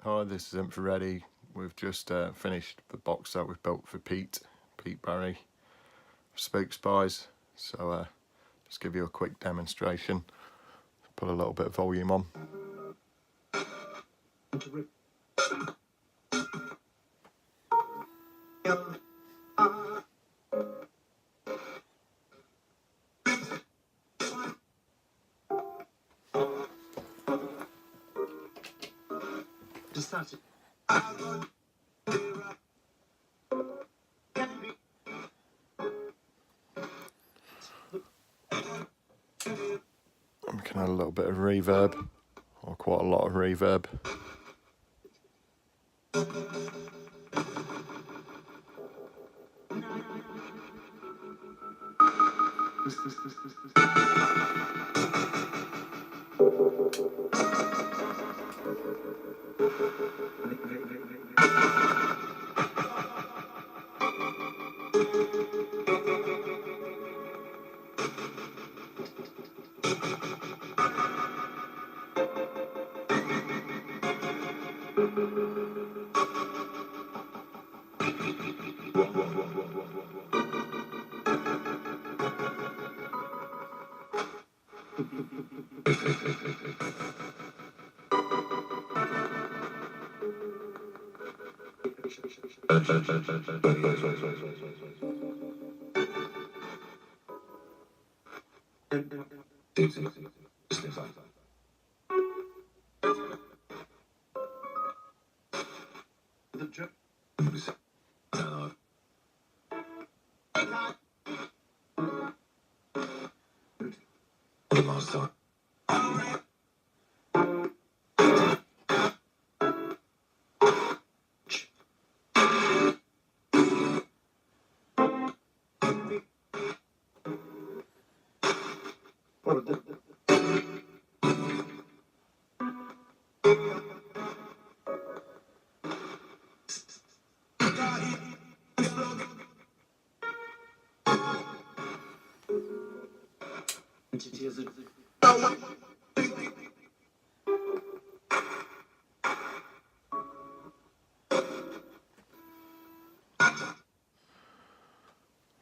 Hi, this is Infraready. We've just finished the box that we've built for Pete Barry, Spook Spies. So just give you a quick demonstration. Put a little bit of volume on. Just start it. We can add a little bit of reverb, or quite a lot of reverb.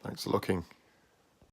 Thanks for looking.